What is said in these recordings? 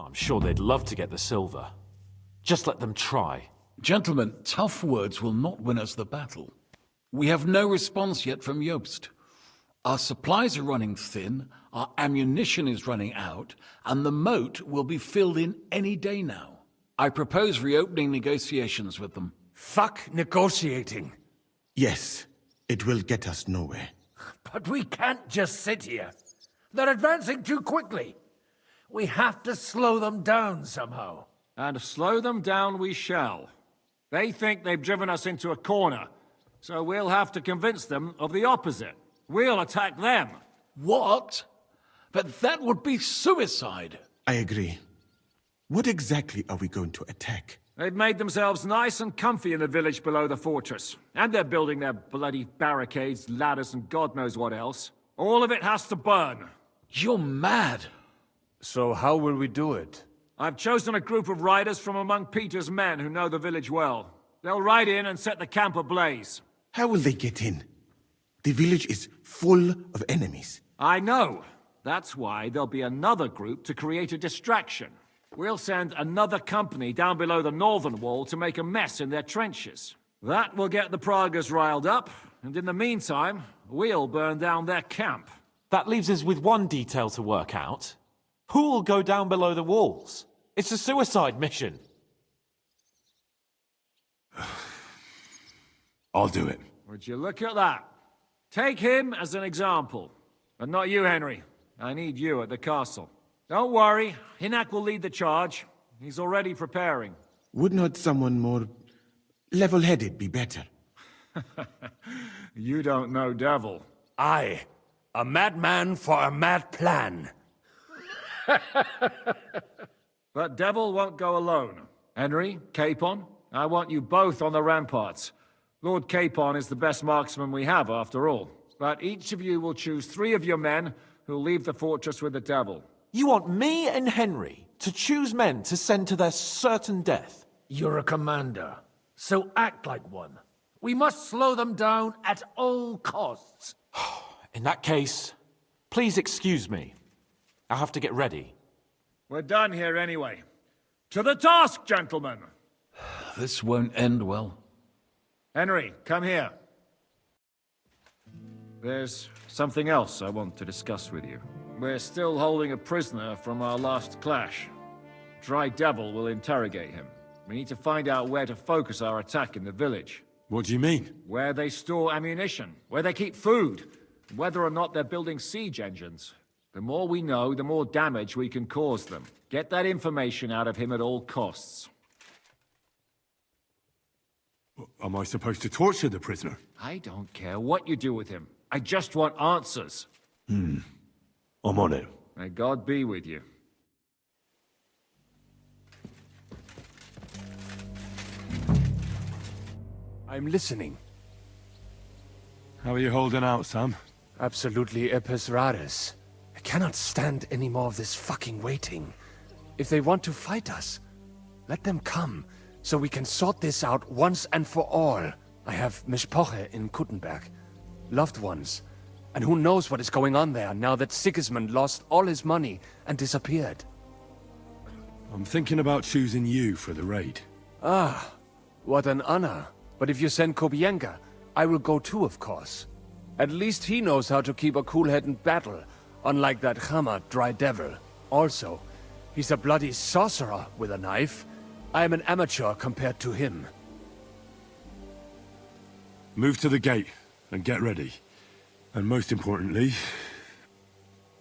I'm sure they'd love to get the silver. Just let them try. Gentlemen, tough words will not win us the battle. We have no response yet from Jobst. Our supplies are running thin, our ammunition is running out, and the moat will be filled in any day now. I propose reopening negotiations with them. Fuck negotiating. Yes, it will get us nowhere. But we can't just sit here. They're advancing too quickly. We have to slow them down somehow. And slow them down we shall. They think they've driven us into a corner, so we'll have to convince them of the opposite. We'll attack them. What? But that would be suicide. I agree. What exactly are we going to attack? They've made themselves nice and comfy in the village below the fortress. And they're building their bloody barricades, ladders, and God knows what else. All of it has to burn. You're mad. So how will we do it? I've chosen a group of riders from among Peter's men who know the village well. They'll ride in and set the camp ablaze. How will they get in? The village is full of enemies. I know. That's why there'll be another group to create a distraction. We'll send another company down below the northern wall to make a mess in their trenches. That will get the Pragas riled up, and in the meantime, we'll burn down their camp. That leaves us with one detail to work out. Who will go down below the walls? It's a suicide mission. I'll do it. Would you look at that? Take him as an example. And not you, Henry. I need you at the castle. Don't worry, Hinak will lead the charge. He's already preparing. Would not someone more level-headed be better? You don't know Devil. I, a madman for a mad plan. But Devil won't go alone. Henry, Capon, I want you both on the ramparts. Lord Capon is the best marksman we have, after all. But each of you will choose 3 of your men who'll leave the fortress with the Devil. You want me and Henry to choose men to send to their certain death? You're a commander, so act like one. We must slow them down at all costs. In that case, please excuse me. I have to get ready. We're done here anyway. To the task, gentlemen! This won't end well. Henry, come here. There's something else I want to discuss with you. We're still holding a prisoner from our last clash. Dry Devil will interrogate him. We need to find out where to focus our attack in the village. What do you mean? Where they store ammunition, where they keep food, whether or not they're building siege engines. The more we know, the more damage we can cause them. Get that information out of him at all costs. Am I supposed to torture the prisoner? I don't care what you do with him. I just want answers. I'm on it. May God be with you. I'm listening. How are you holding out, Sam? Absolutely epes rares. I cannot stand any more of this fucking waiting. If they want to fight us, let them come, so we can sort this out once and for all. I have Mishpoche in Kuttenberg, loved ones. And who knows what is going on there now that Sigismund lost all his money and disappeared. I'm thinking about choosing you for the raid. Ah, what an honor. But if you send Kobienka, I will go too, of course. At least he knows how to keep a cool head in battle, unlike that Hammer Dry Devil. Also, he's a bloody sorcerer with a knife. I am an amateur compared to him. Move to the gate and get ready. And most importantly,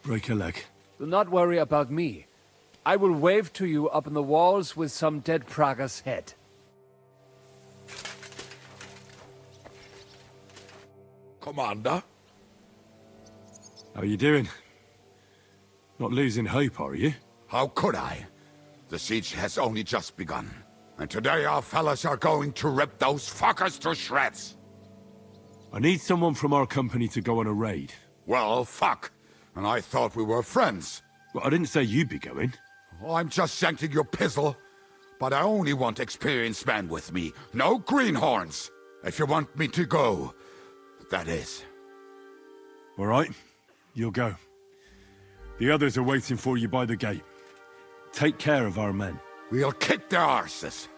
break a leg. Do not worry about me. I will wave to you up in the walls with some dead Praga's head. Commander? How are you doing? Not losing hope, are you? How could I? The siege has only just begun. And today our fellas are going to rip those fuckers to shreds. I need someone from our company to go on a raid. Well, fuck. And I thought we were friends. Well, I didn't say you'd be going. Oh, I'm just scenting your pizzle. But I only want experienced men with me. No greenhorns. If you want me to go, that is. All right, you'll go. The others are waiting for you by the gate. take care of our men. We'll kick their arses.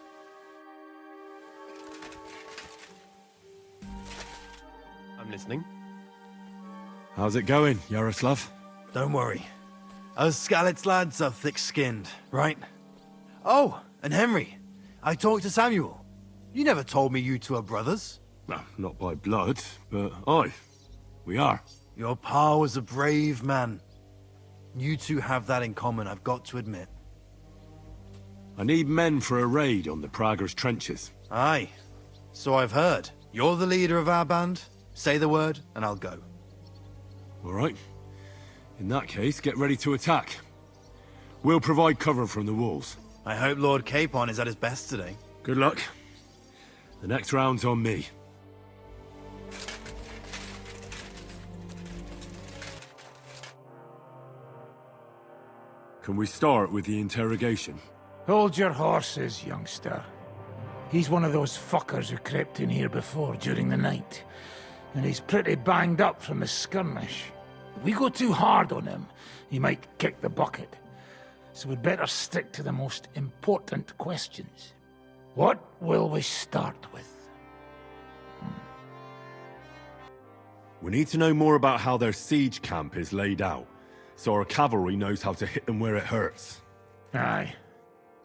I'm listening. How's it going, Yaroslav? Don't worry. Us Skalitz lads are thick-skinned, right? Oh, and Henry. I talked to Samuel. You never told me you two are brothers. Well, not by blood, but aye, we are. Your pa was a brave man. You two have that in common, I've got to admit. I need men for a raid on the Prager's trenches. Aye. So I've heard. You're the leader of our band. Say the word, and I'll go. All right. In that case, get ready to attack. We'll provide cover from the walls. I hope Lord Capon is at his best today. Good luck. The next round's on me. Can we start with the interrogation? Hold your horses, youngster. He's one of those fuckers who crept in here before during the night. And he's pretty banged up from the skirmish. If we go too hard on him, he might kick the bucket. So we'd better stick to the most important questions. What will we start with? We need to know more about how their siege camp is laid out, so our cavalry knows how to hit them where it hurts. Aye.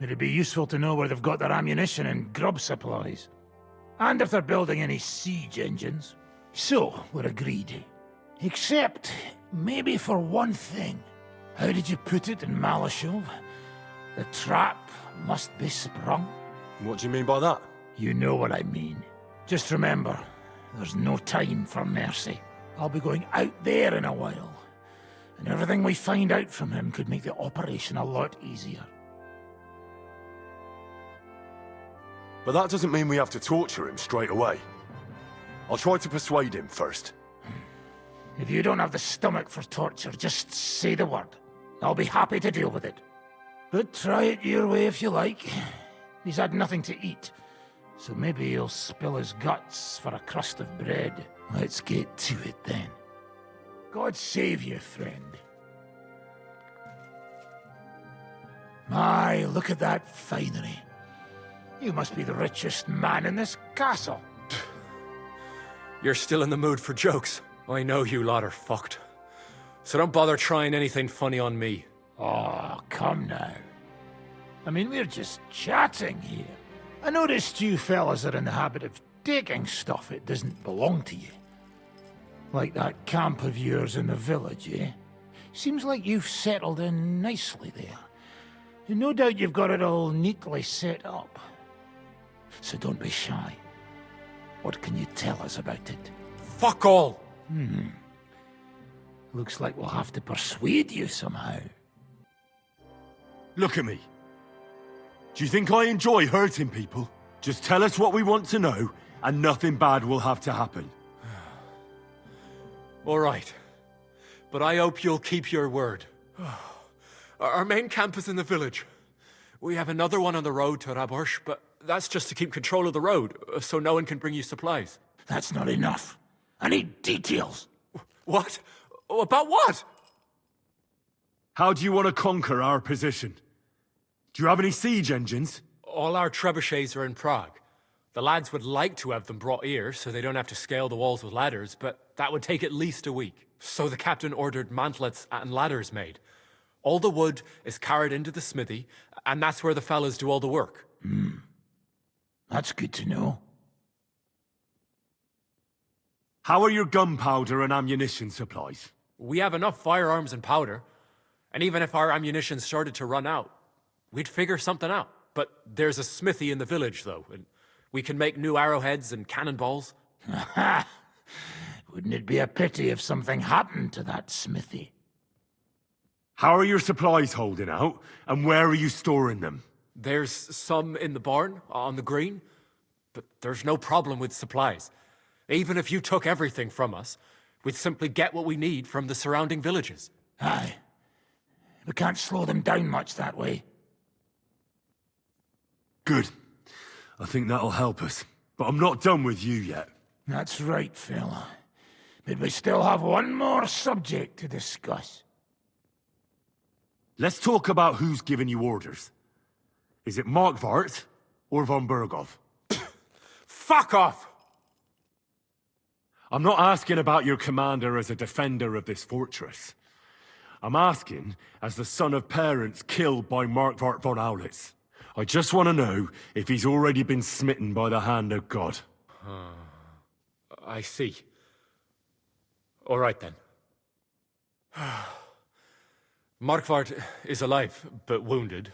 It'd be useful to know where they've got their ammunition and grub supplies. And if they're building any siege engines. So, we're agreed. Except, maybe for one thing. How did you put it in Malashov? The trap must be sprung. What do you mean by that? You know what I mean. Just remember, there's no time for mercy. I'll be going out there in a while. And everything we find out from him could make the operation a lot easier. But that doesn't mean we have to torture him straight away. I'll try to persuade him first. If you don't have the stomach for torture, just say the word. I'll be happy to deal with it. But try it your way if you like. He's had nothing to eat, so maybe he'll spill his guts for a crust of bread. Let's get to it then. God save you, friend. My, look at that finery. You must be the richest man in this castle. You're still in the mood for jokes. I know you lot are fucked. So don't bother trying anything funny on me. Oh, come now. I mean, we're just chatting here. I noticed you fellas are in the habit of taking stuff that doesn't belong to you. Like that camp of yours in the village, eh? Seems like you've settled in nicely there. And no doubt you've got it all neatly set up. So don't be shy. What can you tell us about it? Fuck all! Looks like we'll have to persuade you somehow. Look at me. Do you think I enjoy hurting people? Just tell us what we want to know, and nothing bad will have to happen. All right. But I hope you'll keep your word. Our main camp is in the village. We have another one on the road to Raborsh, but that's just to keep control of the road, so no one can bring you supplies. That's not enough. I need details. What? About what? How do you want to conquer our position? Do you have any siege engines? All our trebuchets are in Prague. The lads would like to have them brought here, so they don't have to scale the walls with ladders, but that would take at least a week. So the captain ordered mantlets and ladders made. All the wood is carried into the smithy, and that's where the fellas do all the work. That's good to know. How are your gunpowder and ammunition supplies? We have enough firearms and powder, and even if our ammunition started to run out, we'd figure something out. But there's a smithy in the village, though, and we can make new arrowheads and cannonballs. Ha! Wouldn't it be a pity if something happened to that smithy? How are your supplies holding out, and where are you storing them? There's some in the barn, on the green, but there's no problem with supplies. Even if you took everything from us, we'd simply get what we need from the surrounding villages. Aye. We can't slow them down much that way. Good. I think that'll help us. But I'm not done with you yet. That's right, fella. But we still have one more subject to discuss. Let's talk about who's giving you orders. Is it Markvart or von Berghoff? Fuck off! I'm not asking about your commander as a defender of this fortress. I'm asking as the son of parents killed by Markvart von Aulitz. I just want to know if he's already been smitten by the hand of God. I see. All right then. Markvart is alive, but wounded.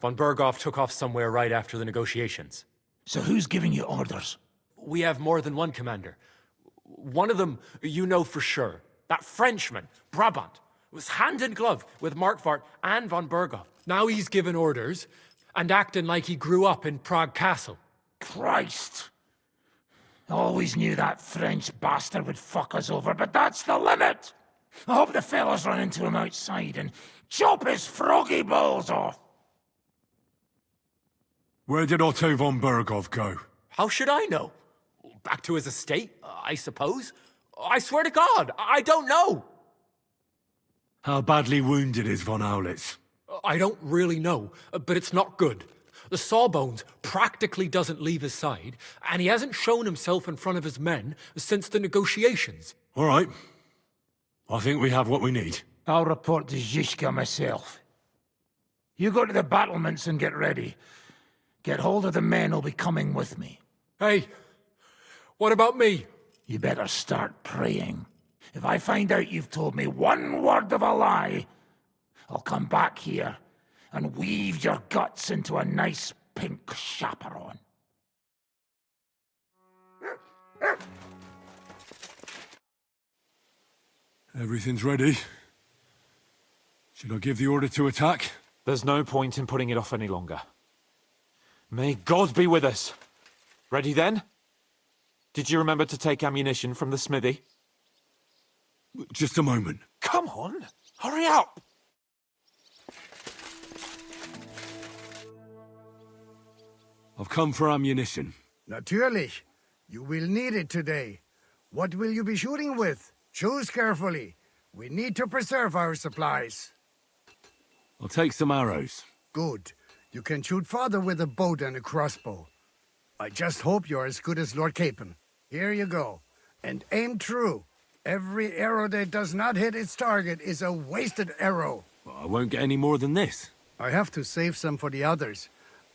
Von Berghoff took off somewhere right after the negotiations. So who's giving you orders? We have more than one commander. One of them you know for sure. That Frenchman, Brabant, was hand in glove with Markvart and von Berghoff. Now he's given orders and acting like he grew up in Prague Castle. Christ! Always knew that French bastard would fuck us over, but that's the limit! I hope the fellas run into him outside and chop his froggy balls off! Where did Otto von Berghoff go? How should I know? Back to his estate, I suppose? I swear to God, I don't know! How badly wounded is von Aulitz? I don't really know, but it's not good. The sawbones practically doesn't leave his side, and he hasn't shown himself in front of his men since the negotiations. All right. I think we have what we need. I'll report to Zizka myself. You go to the battlements and get ready. Get hold of the men who'll be coming with me. Hey, what about me? You better start praying. If I find out you've told me one word of a lie, I'll come back here and weave your guts into a nice pink chaperon. Everything's ready. Should I give the order to attack? There's no point in putting it off any longer. May God be with us. Ready then? Did you remember to take ammunition from the smithy? Just a moment. Come on, hurry up! I've come for ammunition. Natürlich. You will need it today. What will you be shooting with? Choose carefully. We need to preserve our supplies. I'll take some arrows. Good. You can shoot farther with a bow than a crossbow. I just hope you're as good as Lord Capon. Here you go. And aim true. Every arrow that does not hit its target is a wasted arrow. Well, I won't get any more than this. I have to save some for the others.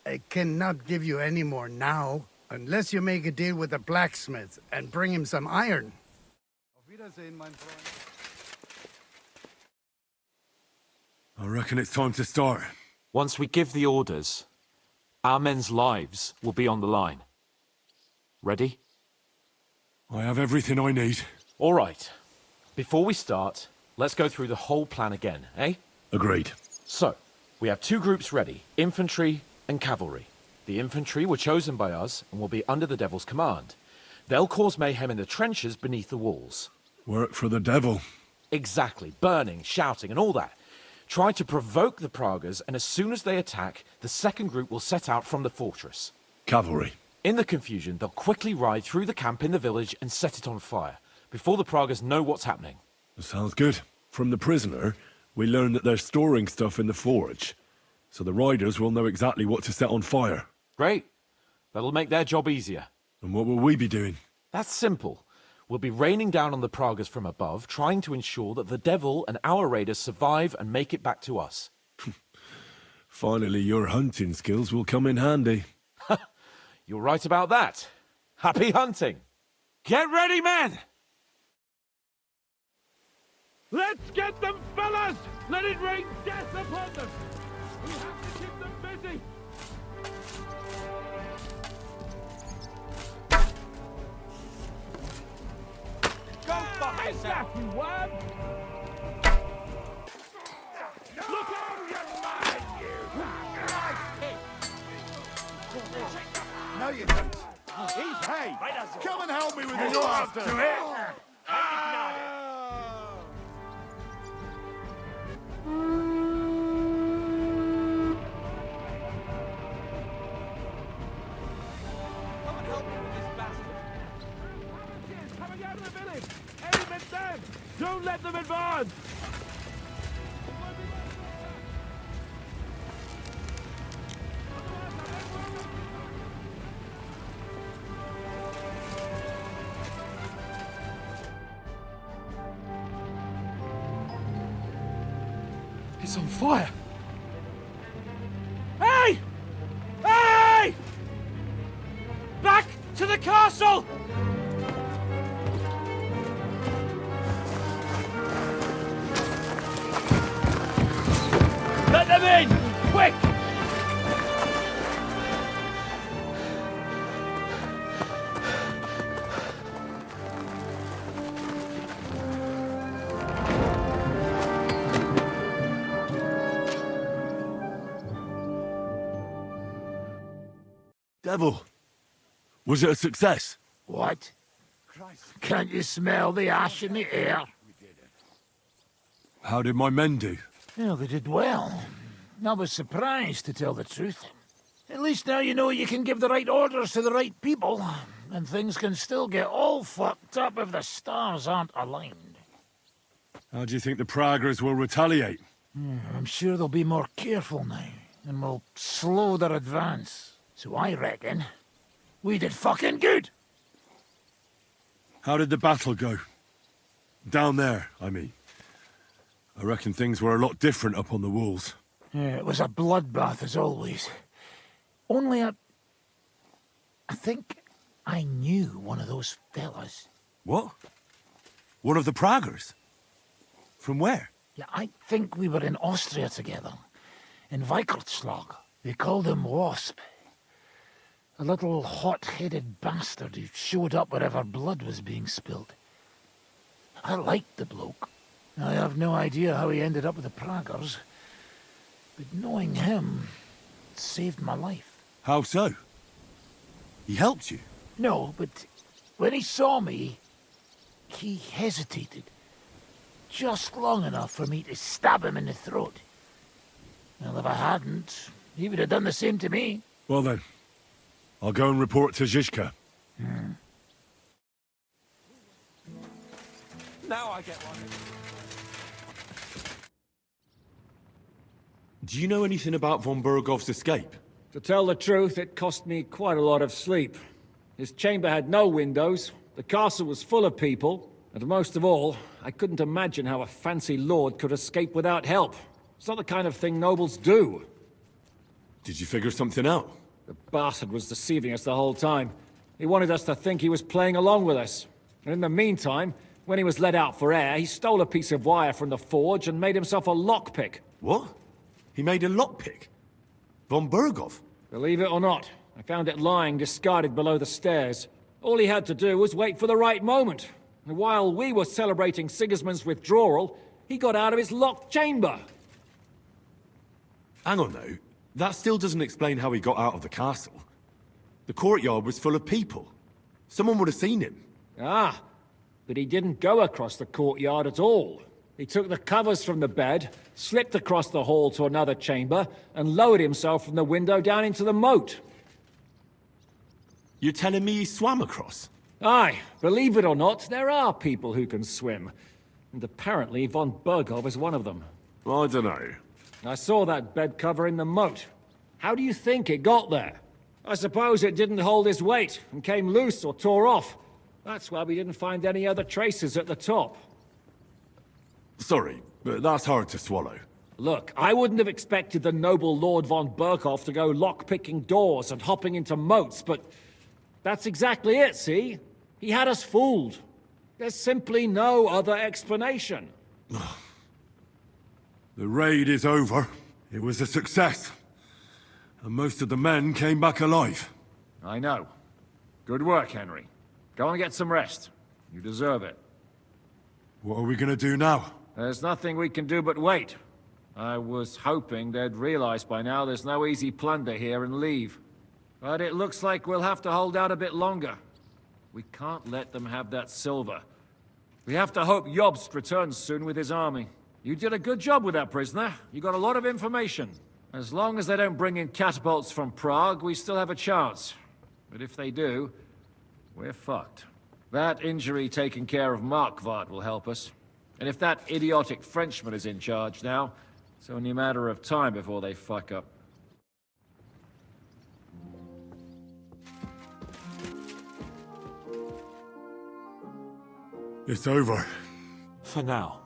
I cannot give you any more now, unless you make a deal with the blacksmith and bring him some iron. Auf Wiedersehen, mein Freund. I reckon it's time to start. Once we give the orders, our men's lives will be on the line. Ready? I have everything I need. All right. Before we start, let's go through the whole plan again, eh? Agreed. So, we have two groups ready, infantry and cavalry. The infantry were chosen by us and will be under the Devil's command. They'll cause mayhem in the trenches beneath the walls. Work for the devil. Exactly, burning, shouting and all that. Try to provoke the Pragas, and as soon as they attack, the second group will set out from the fortress. Cavalry. In the confusion, they'll quickly ride through the camp in the village and set it on fire, before the Pragas know what's happening. Sounds good. From the prisoner, we learned that they're storing stuff in the forge, so the riders will know exactly what to set on fire. Great. That'll make their job easier. And what will we be doing? That's simple. We'll be raining down on the Pragas from above, trying to ensure that the Devil and our raiders survive and make it back to us. Finally, your hunting skills will come in handy. You're right about that. Happy hunting! Get ready, men! Let's get them, fellas! Let it rain death upon them! We have to keep them busy! Go fuck yourself, you worm! Look out, you man! No, you don't. Hey, come and help me with this bastard! Coming out of the village! Aim at them! Don't let them advance! It's on fire! Hey! Hey! Back to the castle! Let them in! Quick! Devil, was it a success? What? Can't you smell the ash in the air? How did my men do? Well, they did well. I was surprised, to tell the truth. At least now you know you can give the right orders to the right people, and things can still get all fucked up if the stars aren't aligned. How do you think the Praggers will retaliate? I'm sure they'll be more careful now, and will slow their advance. So I reckon we did fucking good! How did the battle go? Down there, I mean. I reckon things were a lot different up on the walls. Yeah, it was a bloodbath as always. Only I think I knew one of those fellas. What? One of the Praggers? From where? Yeah, I think we were in Austria together. In Weikertslag. They called him Wasp. A little hot-headed bastard who showed up wherever blood was being spilled. I liked the bloke. I have no idea how he ended up with the Praggers, but knowing him saved my life. How so? He helped you? No, but when he saw me, he hesitated. Just long enough for me to stab him in the throat. Well, if I hadn't, he would have done the same to me. Well then, I'll go and report to Zizka. Now I get one. Do you know anything about von Bergov's escape? To tell the truth, it cost me quite a lot of sleep. His chamber had no windows, the castle was full of people, and most of all, I couldn't imagine how a fancy lord could escape without help. It's not the kind of thing nobles do. Did you figure something out? The bastard was deceiving us the whole time. He wanted us to think he was playing along with us. And in the meantime, when he was let out for air, he stole a piece of wire from the forge and made himself a lockpick. What? He made a lockpick? Von Bergov? Believe it or not, I found it lying discarded below the stairs. All he had to do was wait for the right moment. And while we were celebrating Sigismund's withdrawal, he got out of his locked chamber. Hang on now. That still doesn't explain how he got out of the castle. The courtyard was full of people. Someone would have seen him. Ah, but he didn't go across the courtyard at all. He took the covers from the bed, slipped across the hall to another chamber, and lowered himself from the window down into the moat. You're telling me he swam across? Aye, believe it or not, there are people who can swim. And apparently von Bergov is one of them. I don't know. I saw that bed cover in the moat. How do you think it got there? I suppose it didn't hold his weight and came loose or tore off. That's why we didn't find any other traces at the top. Sorry, but that's hard to swallow. Look, I wouldn't have expected the noble Lord von Berkhoff to go lock-picking doors and hopping into moats, but that's exactly it, see? He had us fooled. There's simply no other explanation. The raid is over. It was a success. And most of the men came back alive. I know. Good work, Henry. Go and get some rest. You deserve it. What are we gonna do now? There's nothing we can do but wait. I was hoping they'd realize by now there's no easy plunder here and leave. But it looks like we'll have to hold out a bit longer. We can't let them have that silver. We have to hope Jobst returns soon with his army. You did a good job with that prisoner. You got a lot of information. As long as they don't bring in catapults from Prague, we still have a chance. But if they do, we're fucked. That injury taking care of Markvart will help us. And if that idiotic Frenchman is in charge now, it's only a matter of time before they fuck up. It's over. For now.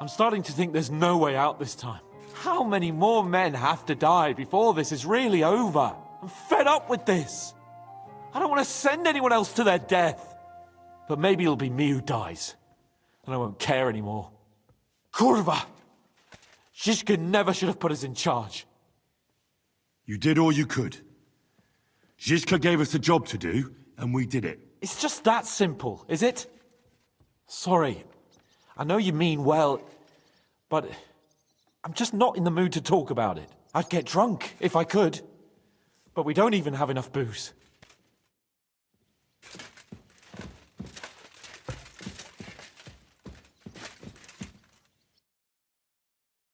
I'm starting to think there's no way out this time. How many more men have to die before this is really over? I'm fed up with this. I don't want to send anyone else to their death. But maybe it'll be me who dies. And I won't care anymore. Kurva! Zizka never should have put us in charge. You did all you could. Zizka gave us a job to do, and we did it. It's just that simple, is it? Sorry. I know you mean well, but I'm just not in the mood to talk about it. I'd get drunk if I could. But we don't even have enough booze.